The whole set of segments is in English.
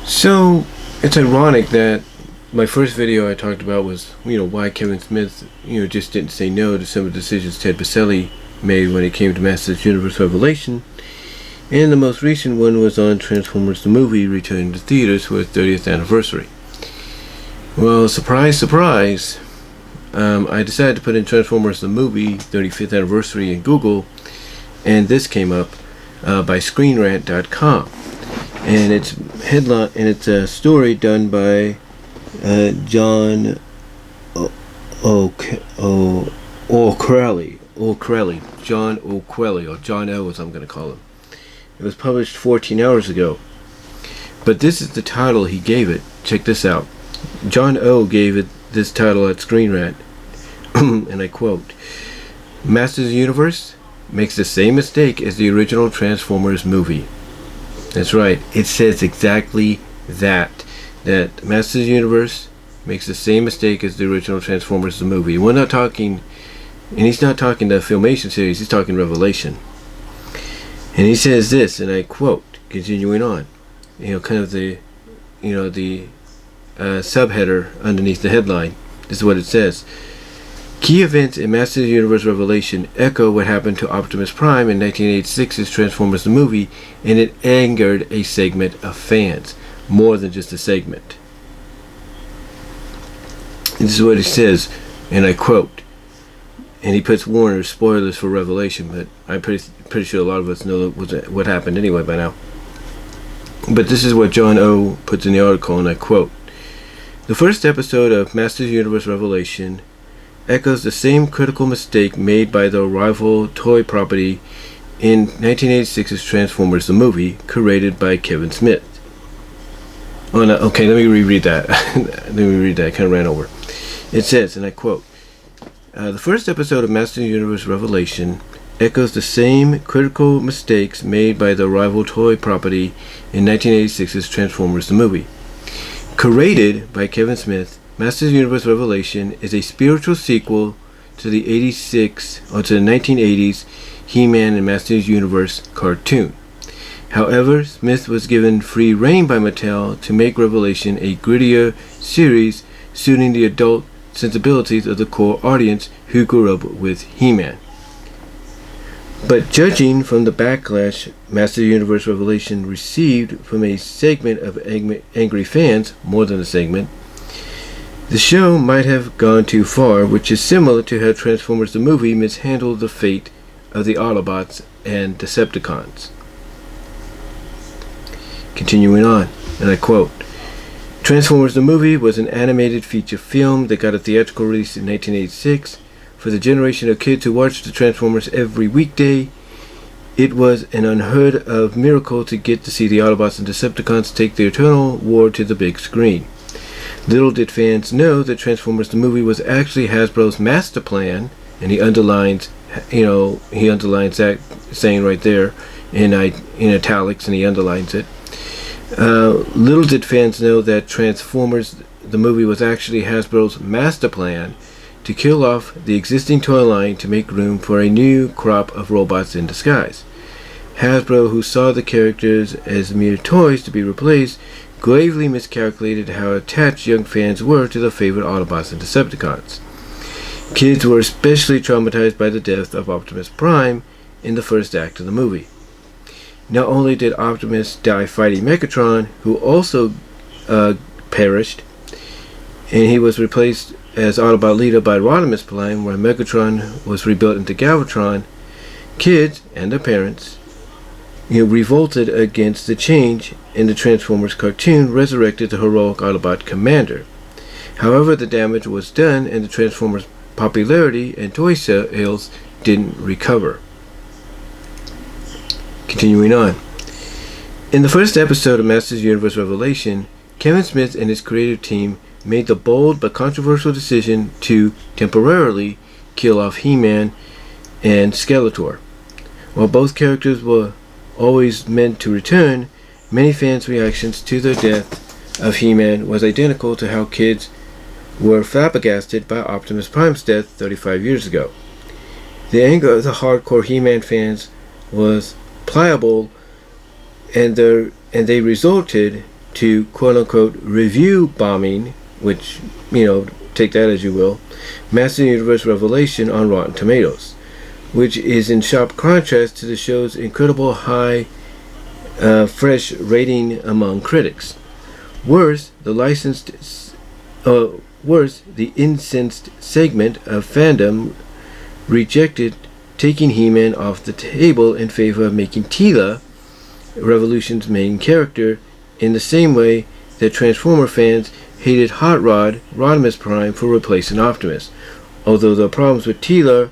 So it's ironic that my first video I talked about was, why Kevin Smith, just didn't say no to some of the decisions Ted Biaselli made when it came to Masters Universe Revelation. And the most recent one was on Transformers the movie returning to theaters for its 30th anniversary. Well, surprise, surprise, I decided to put in Transformers the movie 35th anniversary in Google, and this came up by ScreenRant.com. And it's headline, and it's a story done by John O'Crelly, John O'Crelly, or John O as I'm going to call him. It was published 14 hours ago. But this is the title he gave it. Check this out. John O gave it this title at Screen Rant, and I quote, "Masters Universe makes the same mistake as the original Transformers movie." That's right. It says exactly that. That Masters Universe makes the same mistake as the original Transformers the movie. We're not talking, and he's not talking the Filmation series, he's talking Revelation. And he says this, and I quote, continuing on, kind of the subheader underneath the headline. This is what it says. Key events in Masters Universe Revelation echo what happened to Optimus Prime in 1986's Transformers the movie, and it angered a segment of fans. More than just a segment. This is what he says, and I quote, and he puts warners, spoilers for Revelation, but I'm pretty sure a lot of us know what happened anyway by now. But this is what John O puts in the article, and I quote, "The first episode of Masters Universe Revelation echoes the same critical mistake made by the rival toy property in 1986's Transformers the movie, created by Kevin Smith." Oh, no, okay, let me reread that. I kind of ran over. It says, and I quote, "The first episode of Masters Universe Revelation echoes the same critical mistakes made by the rival toy property in 1986's Transformers the movie. Created by Kevin Smith, Masters Universe Revelation is a spiritual sequel to the 1980s He-Man and Masters Universe cartoon. However, Smith was given free rein by Mattel to make Revelation a grittier series suiting the adult sensibilities of the core audience who grew up with He-Man. But judging from the backlash Masters Universe Revelation received from a segment of angry fans, more than a segment, the show might have gone too far, which is similar to how Transformers the movie mishandled the fate of the Autobots and Decepticons." Continuing on, and I quote, "Transformers the movie was an animated feature film that got a theatrical release in 1986. For the generation of kids who watched the Transformers every weekday, it was an unheard of miracle to get to see the Autobots and Decepticons take the eternal war to the big screen. Little did fans know that Transformers the movie was actually Hasbro's master plan," and he underlines that saying right there in italics, and he underlines it. Little did fans know that Transformers the movie was actually Hasbro's master plan to kill off the existing toy line to make room for a new crop of robots in disguise. Hasbro, who saw the characters as mere toys to be replaced, gravely miscalculated how attached young fans were to the favorite Autobots and Decepticons. Kids were especially traumatized by the death of Optimus Prime in the first act of the movie. Not only did Optimus die fighting Megatron, who also perished, and he was replaced as Autobot leader by Optimus Prime, where Megatron was rebuilt into Galvatron, kids and their parents revolted against the change in the Transformers cartoon, resurrected the heroic Autobot commander. However, the damage was done, and the Transformers' popularity and toy sales didn't recover. Continuing on. In the first episode of Masters Universe Revelation, Kevin Smith and his creative team made the bold but controversial decision to temporarily kill off He-Man and Skeletor. While both characters were always meant to return, many fans' reactions to the death of He-Man was identical to how kids were flabbergasted by Optimus Prime's death 35 years ago. The anger of the hardcore He-Man fans was pliable, and they resorted to quote-unquote review bombing, which, take that as you will, Master Universe Revelation on Rotten Tomatoes, which is in sharp contrast to the show's incredible high fresh rating among critics. Worse, the incensed segment of fandom rejected taking He-Man off the table in favor of making Teela Revolution's main character, in the same way that Transformer fans hated Hot Rod, Optimus Prime, for replacing Optimus, although the problems with Teela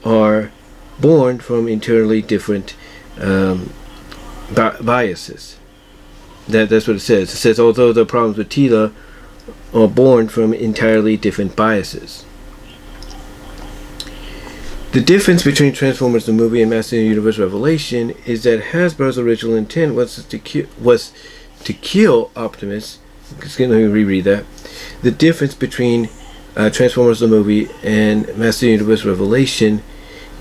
are born from entirely different biases. That's what it says. It says, although the problems with Teela are born from entirely different biases. The difference between Transformers the movie and Master Universe Revelation is that Hasbro's original intent was to kill Optimus. Let me reread that. The difference between Transformers the movie and Master Universe Revelation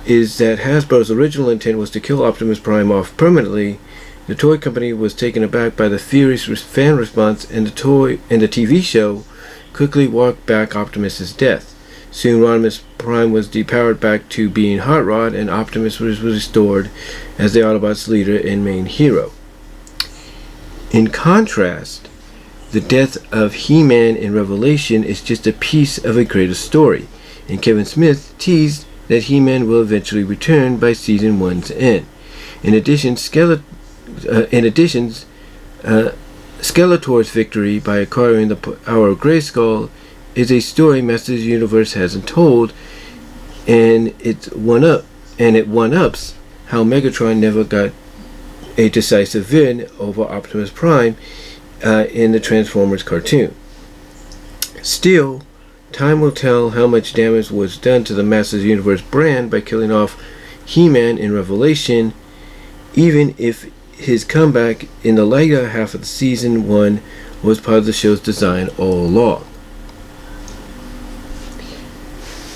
is that Hasbro's original intent was to kill Optimus Prime off permanently. The toy company was taken aback by the furious fan response, and the TV show quickly walked back Optimus's death. Soon Optimus Prime was depowered back to being Hot Rod, and Optimus was restored as the Autobots' leader and main hero. In contrast, the death of He-Man in Revelation is just a piece of a greater story, and Kevin Smith teased that He-Man will eventually return by season 1's end. In addition, Skeletor's victory by acquiring the power of Grayskull is a story Masters Universe hasn't told, and it one-ups how Megatron never got a decisive win over Optimus Prime in the Transformers cartoon. Still, time will tell how much damage was done to the Masters Universe brand by killing off He-Man in Revelation, even if his comeback in the later half of the season 1 was part of the show's design all along.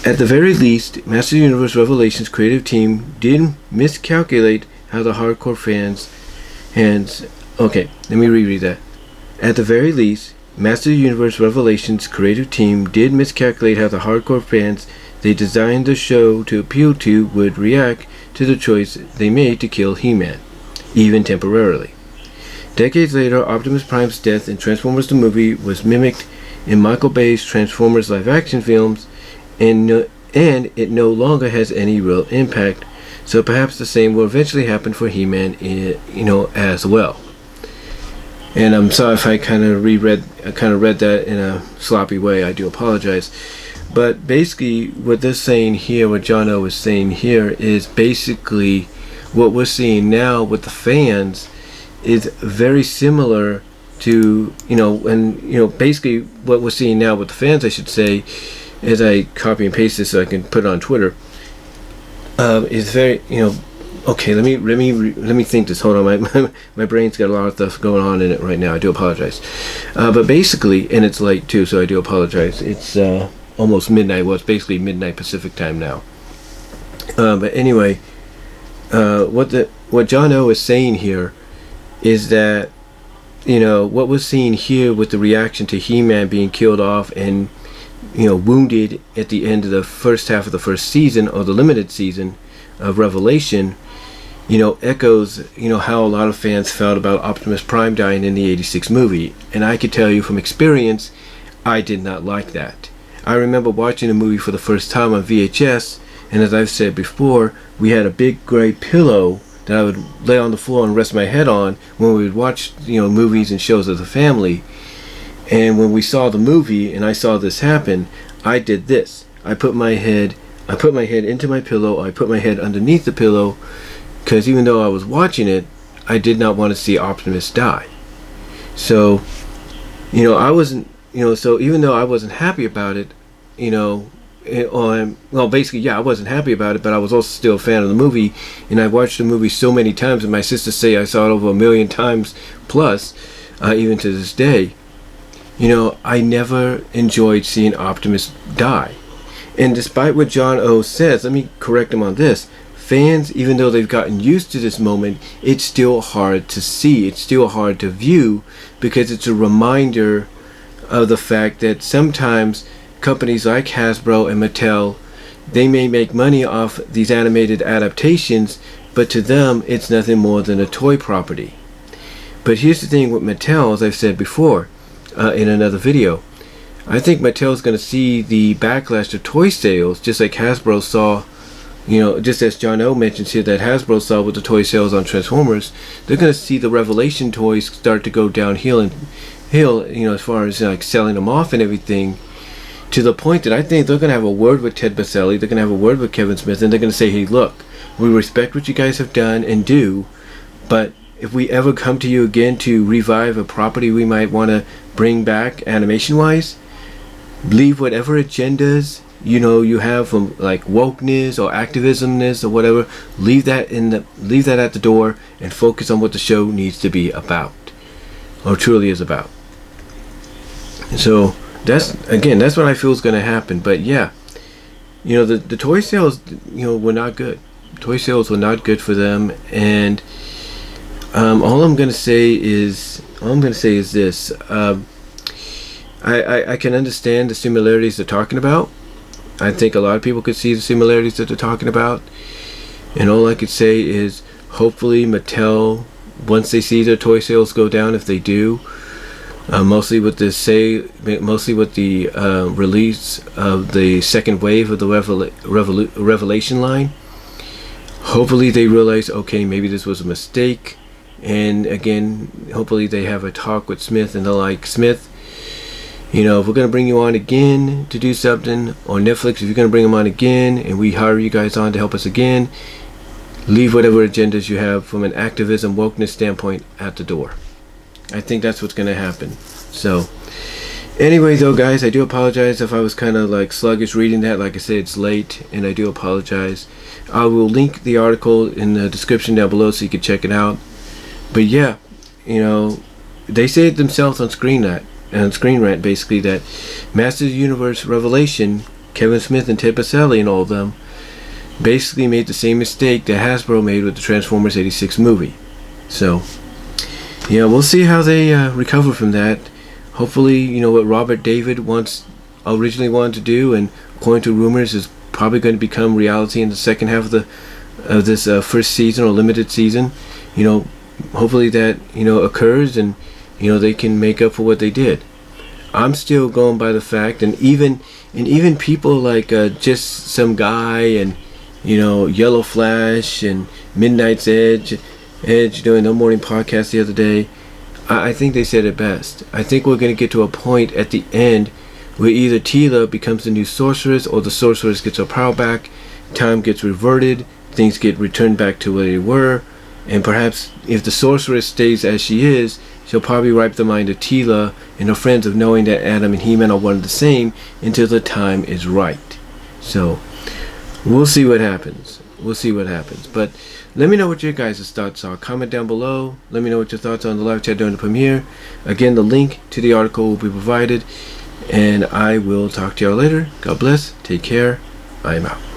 At the very least, Master Universe Revelation's creative team did miscalculate how the hardcore fans okay, let me reread that. At the very least, Master Universe Revelation's creative team did miscalculate how the hardcore fans they designed the show to appeal to would react to the choice they made to kill He-Man, even temporarily. Decades later, Optimus Prime's death in Transformers the movie was mimicked in Michael Bay's Transformers live-action films, and it no longer has any real impact, so perhaps the same will eventually happen for He-Man, as well. And I'm sorry if I kind of read that in a sloppy way. I do apologize. But basically, what they're saying here, what John O is saying here, is basically what we're seeing now with the fans is very similar to, basically what we're seeing now with the fans, I should say, as I copy and paste this so I can put it on Twitter, is very, okay, let me think this. Hold on, my brain's got a lot of stuff going on in it right now. I do apologize. But basically, and it's late too, so I do apologize. It's almost midnight. Well, it's basically midnight Pacific time now. But anyway, what John O is saying here is that, what we're seeing here with the reaction to He-Man being killed off and wounded at the end of the first half of the first season, or the limited season of Revelation, echoes, how a lot of fans felt about Optimus Prime dying in the 86 movie. And I could tell you from experience, I did not like that. I remember watching the movie for the first time on VHS, and as I've said before, we had a big gray pillow that I would lay on the floor and rest my head on when we would watch, movies and shows as a family. And when we saw the movie and I saw this happen, I did this. I put my head into my pillow. I put my head underneath the pillow, because even though I was watching it, I did not want to see Optimus die. So, I wasn't, so even though I wasn't happy about it, basically, I wasn't happy about it, but I was also still a fan of the movie, and I watched the movie so many times, and my sisters say I saw it over 1 million times plus, even to this day. I never enjoyed seeing Optimus die. And despite what John O says, let me correct him on this. fans, even though they've gotten used to this moment, it's still hard to see. It's still hard to view, because it's a reminder of the fact that sometimes companies like Hasbro and Mattel, they may make money off these animated adaptations, but to them it's nothing more than a toy property. But here's the thing with Mattel, as I've said before in another video, I think Mattel's going to see the backlash of toy sales, just like Hasbro saw, just as John O mentions here that Hasbro saw with the toy sales on Transformers. They're going to see the Revelation toys start to go downhill and as far as like selling them off and everything, to the point that I think they're going to have a word with Ted Biaselli, they're going to have a word with Kevin Smith, and they're going to say, hey, look, we respect what you guys have done and do, but if we ever come to you again to revive a property we might want to bring back animation wise, leave whatever agendas you have from like wokeness or activismness or whatever, leave that at the door and focus on what the show needs to be about, or truly is about. So that's what I feel is going to happen. But yeah, the toy sales were not good. Toy sales were not good for them, and all I'm going to say is this. I can understand the similarities they're talking about. I think a lot of people could see the similarities that they're talking about, and all I could say is hopefully Mattel, once they see their toy sales go down, if they do, mostly with the release of the second wave of the Revelation line, hopefully they realize, okay, maybe this was a mistake, and again, hopefully they have a talk with Smith and they're like, Smith, if we're going to bring you on again to do something on Netflix, if you're going to bring them on again and we hire you guys on to help us again, leave whatever agendas you have from an activism, wokeness standpoint at the door. I think that's what's going to happen. So anyway, though, guys, I do apologize if I was kind of like sluggish reading that. Like I said, it's late, and I do apologize. I will link the article in the description down below so you can check it out. But yeah, they say it themselves on Screen Rant, basically, that Masters of the Universe Revelation, Kevin Smith and Ted Biaselli and all of them, basically made the same mistake that Hasbro made with the Transformers '86 movie. So yeah, we'll see how they recover from that. Hopefully, what Robert David originally wanted to do, and according to rumors, is probably going to become reality in the second half of this first season or limited season. Hopefully that occurs, and they can make up for what they did. I'm still going by the fact, and even people like just some guy and Yellow Flash and Midnight's Edge doing the morning podcast the other day, I think they said it best. I think we're going to get to a point at the end where either Teela becomes the new sorceress, or the sorceress gets her power back, time gets reverted, things get returned back to where they were, and perhaps if the sorceress stays as she is, she'll probably wipe the mind of Teela and her friends of knowing that Adam and He-Man are one and the same until the time is right. So we'll see what happens. But let me know what your guys' thoughts are. Comment down below. Let me know what your thoughts are on the live chat during the premiere. Again, the link to the article will be provided. And I will talk to y'all later. God bless. Take care. I am out.